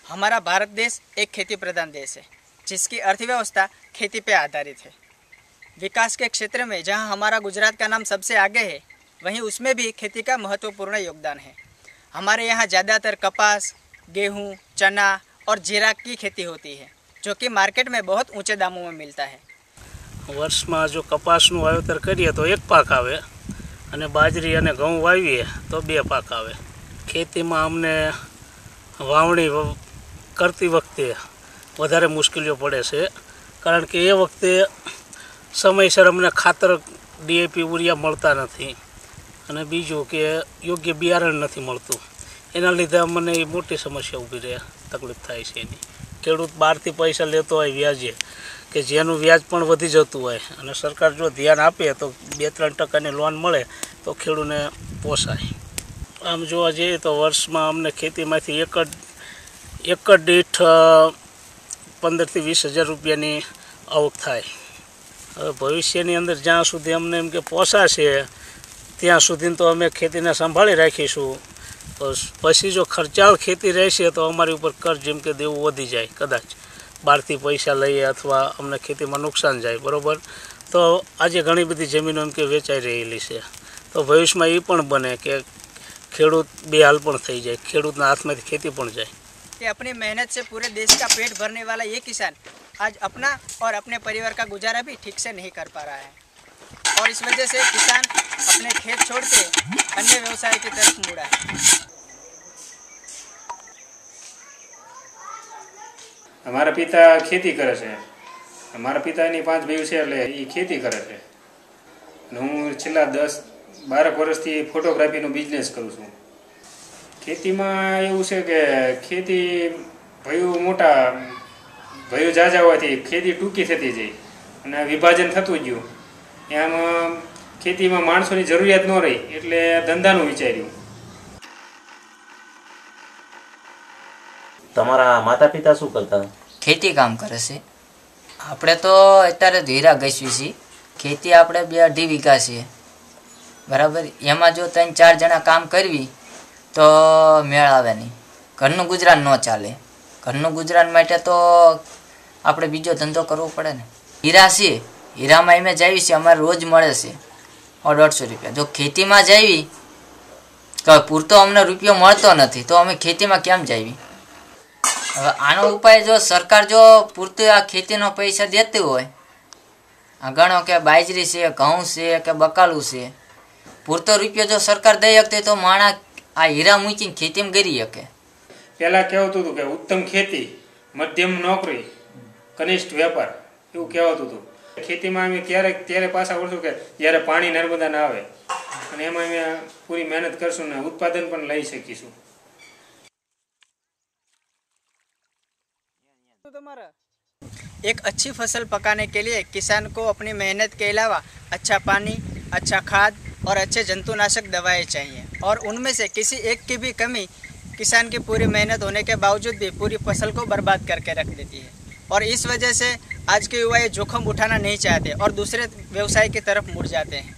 हमारा भारत देश एक खेती प्रधान देश है जिसकी अर्थव्यवस्था खेती पे आधारित है। विकास के क्षेत्र में जहां हमारा गुजरात का नाम सबसे आगे है, वहीं उसमें भी खेती का महत्वपूर्ण योगदान है। हमारे यहाँ ज़्यादातर कपास, गेहूँ, चना और जीरा की खेती होती है, जो कि मार्केट में बहुत ऊंचे दामों में मिलता है। वर्ष में जो कपासનું વાવેતર કરીએ તો એક પાક આવે અને બાજરી અને ઘઉં વાવીએ તો બે પાક આવે। ખેતીમાં અમને વાવણી કરતી વખતે વધારે મુશ્કેલીઓ પડે છે, કારણ કે એ વખતે સમયસર અમને ખાતર ડીએપી યુરિયા મળતા નથી અને બીજું કે યોગ્ય બિયારણ નથી મળતું। એના લીધે અમને એ મોટી સમસ્યા ઊભી રહે, તકલીફ થાય છે એની। ખેડૂત બહારથી પૈસા લેતો હોય વ્યાજે, કે જેનું વ્યાજ પણ વધી જતું હોય અને સરકાર જો ધ્યાન આપે તો 2-3% લોન મળે તો ખેડૂતને પોસાય। આમ જોવા જઈએ તો વર્ષમાં અમને ખેતીમાંથી એકર દીઠ 15 થી 20 હજાર રૂપિયાની આવક થાય। હવે ભવિષ્યની અંદર જ્યાં સુધી અમને એમ કે પોસાશે ત્યાં સુધી તો અમે ખેતીને સંભાળી રાખીશું। પછી જો ખર્ચાળ ખેતી રહેશે તો અમારી ઉપર કર્જ જેમ કે દેવું વધી જાય, કદાચ બહારથી પૈસા લઈએ અથવા અમને ખેતીમાં નુકસાન જાય, બરાબર। તો આજે ઘણી બધી જમીનો એમ કે વેચાઈ રહેલી છે, તો ભવિષ્યમાં એ પણ બને કે ખેડૂત બેહાલ પણ થઈ જાય, ખેડૂતના હાથમાંથી खेती પણ જાય। कि अपनी मेहनत से पूरे देश का पेट भरने वाला ये किसान आज अपना और अपने परिवार का गुजारा भी ठीक से नहीं कर पा रहा है, और इस वजह से किसान अपने खेत छोड़ के अन्य व्यवसाय की तरफ मुड़ा है। हमारा पिता खेती करे छे। हमारा पितानी 5 भाई छे એટલે એ ખેતી કરે છે। હું છેલ્લા 10-12 વર્ષથી ફોટોગ્રાફીનો બિઝનેસ કરું છું। ખેતીમાં એવું છે કે ખેતી ભયું મોટા ભયું જાજા હોવાથી ખેતી ટૂંકી થતી જાય અને વિભાજન થતું ગયું। એમ ખેતીમાં માણસોની જરૂરિયાત ન રહી એટલે ધંધાનું વિચાર્યું। તમારા માતા પિતા શું કરતા? ખેતી કામ કરે છે। આપણે તો અત્યારે હીરા ઘસવી છીએ। ખેતી આપણે 2-2.5 વીઘા છે, બરાબર। એમાં જો 3-4 જણા કામ કરવી તો મેળ આવે નહીં, ઘરનું ગુજરાન ન ચાલે। ઘરનું ગુજરાન માટે તો આપણે બીજો ધંધો કરવો પડે ને। હીરા છે, હીરામાં અમે જાવી છે, અમારે રોજ મળે છે 150 રૂપિયા। જો ખેતીમાં જાવી તો પૂરતો અમને રૂપિયો મળતો નથી, તો અમે ખેતીમાં કેમ જાવી? હવે આનો ઉપાય જો સરકાર જો પૂરતું આ ખેતીનો પૈસા દેતી હોય, ગણો કે બાજરી છે, ઘઉં છે કે બકાલું છે, પૂરતો રૂપિયો જો સરકાર દઈ શકતી તો માણસ આ હીરા મૂકીને ખેતીમાં કરી શકે। પહેલા કહેવાતું હતું કે ઉત્તમ ખેતી, મધ્યમ નોકરી, કનિષ્ઠ વેપાર, એવું કહેવાતું હતું। ખેતીમાં અમે ત્યારે પાછા વળશું કે જ્યારે પાણી નર્મદાના આવે અને એમાં અમે પૂરી મહેનત કરશું ને ઉત્પાદન પણ લઈ શકીશું। एक अच्छी फसल पकाने के लिए किसान को अपनी मेहनत के अलावा अच्छा पानी, अच्छा खाद और अच्छे जंतुनाशक दवाएं चाहिए, और उनमें से किसी एक की भी कमी किसान की पूरी मेहनत होने के बावजूद भी पूरी फसल को बर्बाद करके रख देती है। और इस वजह से आज के युवा ये जोखिम उठाना नहीं चाहते और दूसरे व्यवसाय की तरफ मुड़ जाते हैं,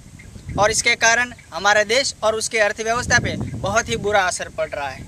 और इसके कारण हमारा देश और उसकी अर्थव्यवस्था पे बहुत ही बुरा असर पड़ रहा है।